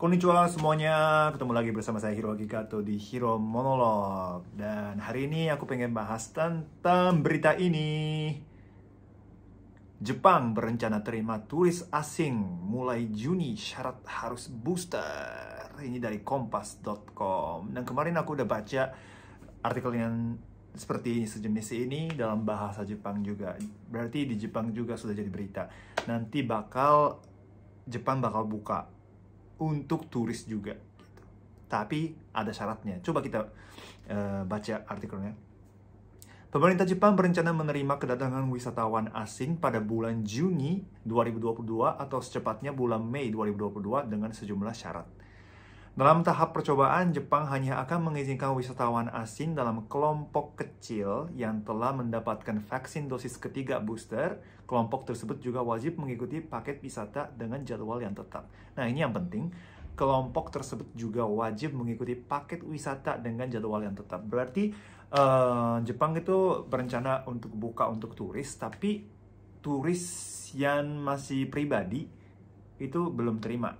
Konnichiwa semuanya, ketemu lagi bersama saya Hiro Akikato di Hiro Monolog. Dan hari ini aku pengen bahas tentang berita ini. Jepang berencana terima turis asing mulai Juni, syarat harus booster. Ini dari kompas.com. Dan kemarin aku udah baca artikel yang seperti sejenis ini dalam bahasa Jepang juga. Berarti di Jepang juga sudah jadi berita. Nanti Jepang bakal buka untuk turis juga gitu. Tapi ada syaratnya. Coba kita baca artikelnya. Pemerintah Jepang berencana menerima kedatangan wisatawan asing pada bulan Juni 2022 atau secepatnya bulan Mei 2022 dengan sejumlah syarat. Dalam tahap percobaan, Jepang hanya akan mengizinkan wisatawan asing dalam kelompok kecil yang telah mendapatkan vaksin dosis ketiga booster. Kelompok tersebut juga wajib mengikuti paket wisata dengan jadwal yang tetap. Nah, ini yang penting. Kelompok tersebut juga wajib mengikuti paket wisata dengan jadwal yang tetap. Berarti Jepang itu berencana untuk buka untuk turis, tapi turis yang masih pribadi itu belum terima.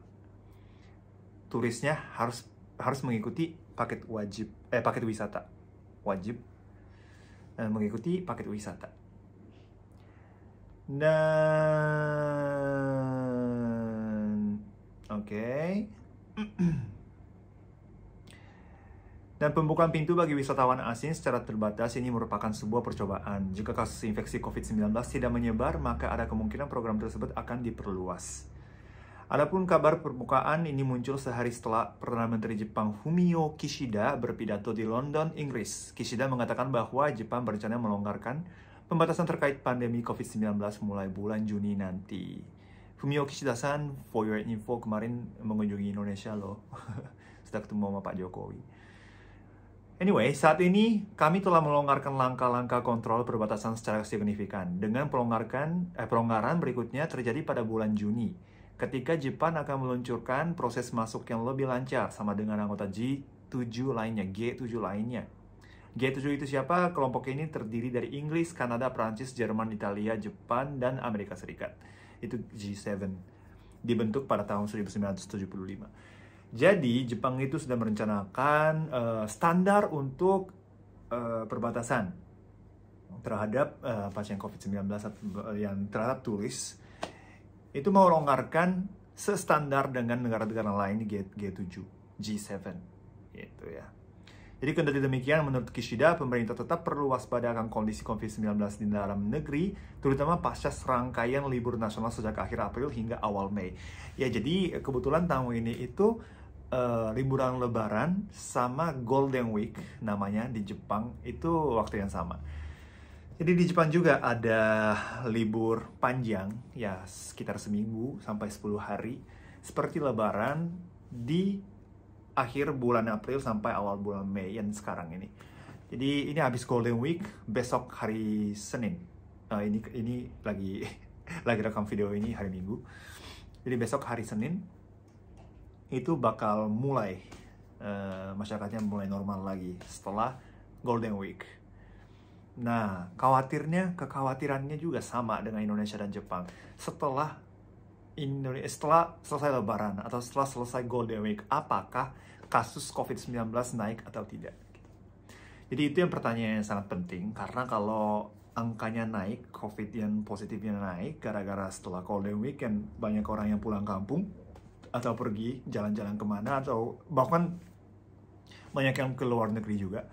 Turisnya harus mengikuti paket wisata wajib dan mengikuti paket wisata. Dan Dan pembukaan pintu bagi wisatawan asing secara terbatas ini merupakan sebuah percobaan. Jika kasus infeksi COVID-19 tidak menyebar, maka ada kemungkinan program tersebut akan diperluas. Adapun kabar pembukaan ini muncul sehari setelah Perdana Menteri Jepang Fumio Kishida berpidato di London, Inggris. Kishida mengatakan bahwa Jepang berencana melonggarkan pembatasan terkait pandemi COVID-19 mulai bulan Juni nanti. Fumio Kishida-san, for your info, kemarin mengunjungi Indonesia loh. Sudah ketemu sama Pak Jokowi. Anyway, saat ini kami telah melonggarkan langkah-langkah kontrol perbatasan secara signifikan. Dengan pelonggaran berikutnya terjadi pada bulan Juni, ketika Jepang akan meluncurkan proses masuk yang lebih lancar sama dengan anggota G7 lainnya. G7 itu siapa? Kelompok ini terdiri dari Inggris, Kanada, Prancis, Jerman, Italia, Jepang, dan Amerika Serikat. Itu G7. Dibentuk pada tahun 1975. Jadi, Jepang itu sudah merencanakan standar untuk perbatasan terhadap pasien COVID-19 yang terhadap turis. Itu mau longgarkan sestandar dengan negara-negara lain di G7, G7, gitu ya. Jadi kendati demikian, menurut Kishida, pemerintah tetap perlu waspada akan kondisi COVID-19 di dalam negeri, terutama pasca serangkaian libur nasional sejak akhir April hingga awal Mei. Ya, jadi kebetulan tahun ini itu liburan Lebaran sama Golden Week namanya di Jepang itu waktu yang sama. Jadi di Jepang juga ada libur panjang, ya sekitar seminggu sampai 10 hari, seperti Lebaran di akhir bulan April sampai awal bulan Mei yang sekarang ini. Jadi ini habis Golden Week, besok hari Senin. Ini lagi rekam video ini hari Minggu. Jadi besok hari Senin itu bakal mulai masyarakatnya mulai normal lagi setelah Golden Week. Nah, kekhawatirannya juga sama dengan Indonesia dan Jepang. Setelah selesai Lebaran atau setelah selesai Golden Week, apakah kasus COVID-19 naik atau tidak? Jadi itu yang pertanyaan yang sangat penting, karena kalau angkanya naik, COVID yang positifnya naik gara-gara setelah Golden Week kan banyak orang yang pulang kampung atau pergi jalan-jalan kemana, atau bahkan banyak yang ke luar negeri juga.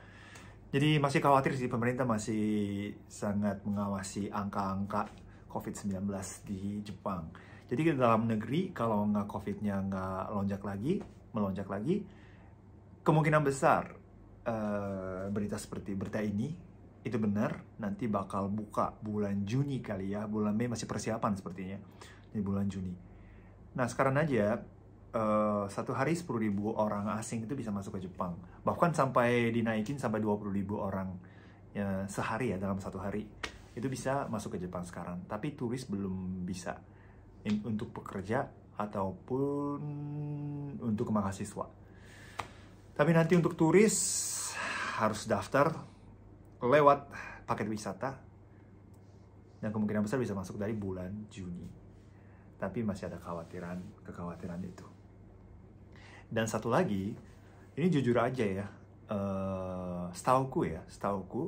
Jadi masih khawatir sih, pemerintah masih sangat mengawasi angka-angka COVID-19 di Jepang. Jadi di dalam negeri, kalau nggak COVID-nya nggak melonjak lagi, kemungkinan besar berita ini itu benar, nanti bakal buka bulan Juni kali ya, bulan Mei masih persiapan sepertinya, di bulan Juni. Nah, sekarang aja satu hari 10.000 orang asing itu bisa masuk ke Jepang. Bahkan sampai dinaikin sampai 20.000 orang ya, sehari ya, dalam satu hari. Itu bisa masuk ke Jepang sekarang. Tapi turis belum bisa untuk pekerja ataupun untuk mahasiswa. Tapi nanti untuk turis harus daftar lewat paket wisata. Dan kemungkinan besar bisa masuk dari bulan Juni. Tapi masih ada kekhawatiran itu. Dan satu lagi, ini jujur aja ya, setauku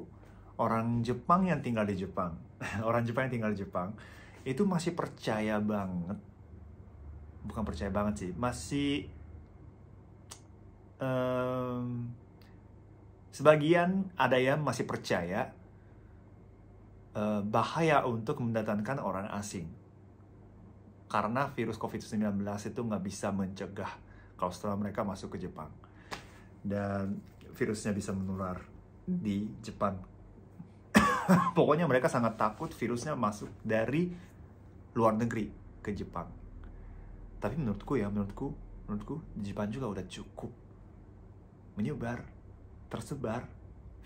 orang Jepang yang tinggal di Jepang, orang Jepang yang tinggal di Jepang itu masih percaya banget, bukan percaya banget sih, masih sebagian ada yang masih percaya bahaya untuk mendatangkan orang asing. Karena virus COVID-19 itu nggak bisa mencegah kalau setelah mereka masuk ke Jepang. Dan virusnya bisa menular di Jepang. Pokoknya mereka sangat takut virusnya masuk dari luar negeri ke Jepang. Tapi menurutku di Jepang juga udah cukup menyebar, tersebar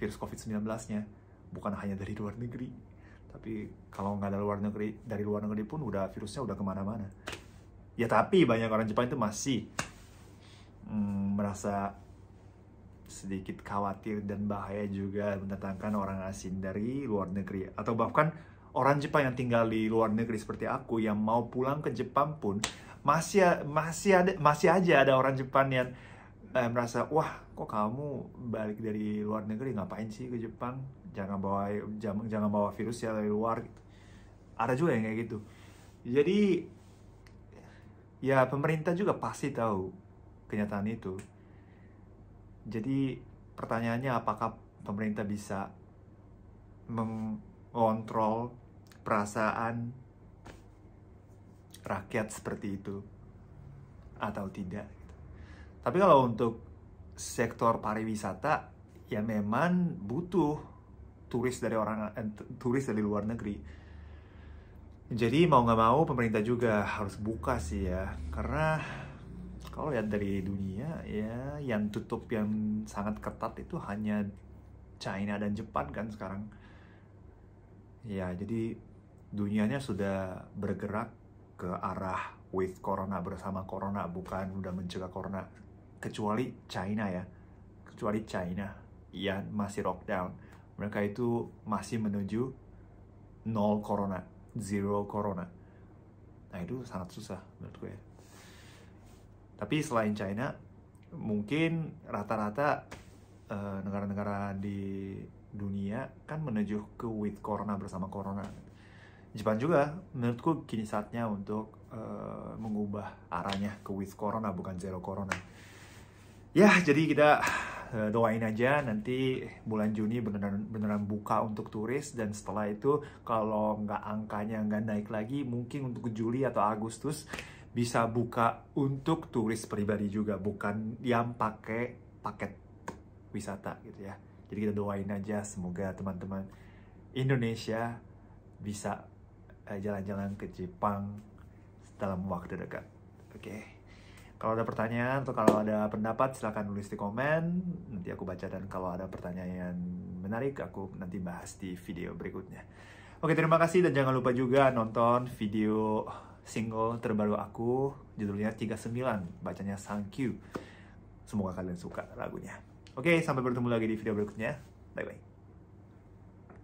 virus COVID-19-nya. Bukan hanya dari luar negeri, tapi kalau nggak dari luar negeri pun virusnya udah kemana-mana. Ya tapi banyak orang Jepang itu masih merasa sedikit khawatir dan bahaya juga mendatangkan orang asing dari luar negeri. Atau bahkan orang Jepang yang tinggal di luar negeri seperti aku yang mau pulang ke Jepang pun masih aja ada orang Jepang yang merasa, wah kok kamu balik dari luar negeri ngapain sih ke Jepang? Jangan bawa virus ya dari luar. Ada juga yang kayak gitu. Jadi ya pemerintah juga pasti tahu kenyataan itu. Jadi pertanyaannya, apakah pemerintah bisa mengontrol perasaan rakyat seperti itu atau tidak? Tapi kalau untuk sektor pariwisata, ya memang butuh turis dari luar negeri. Jadi mau nggak mau pemerintah juga harus buka sih ya, karena kalau lihat dari dunia ya yang tutup yang sangat ketat itu hanya China dan Jepang kan sekarang. Ya jadi dunianya sudah bergerak ke arah with corona, bersama corona, bukan udah mencegah corona. Kecuali China yang masih lockdown. Mereka itu masih menuju zero corona. Nah itu sangat susah menurutku ya. Tapi selain China, mungkin rata-rata negara-negara di dunia kan menuju ke with corona, bersama corona. Jepang juga menurutku kini saatnya untuk mengubah arahnya ke with corona, bukan zero corona. Ya, jadi kita doain aja nanti bulan Juni beneran buka untuk turis, dan setelah itu kalau angkanya nggak naik lagi, mungkin untuk Juli atau Agustus bisa buka untuk turis pribadi juga, bukan yang pakai paket wisata gitu ya. Jadi kita doain aja semoga teman-teman Indonesia bisa jalan-jalan ke Jepang dalam waktu dekat. Oke. Kalau ada pertanyaan atau kalau ada pendapat silahkan nulis di komen, nanti aku baca, dan kalau ada pertanyaan yang menarik aku nanti bahas di video berikutnya. Oke, terima kasih dan jangan lupa juga nonton video single terbaru aku, judulnya 39, bacanya Thank You. Semoga kalian suka lagunya. Oke, sampai bertemu lagi di video berikutnya. Bye-bye.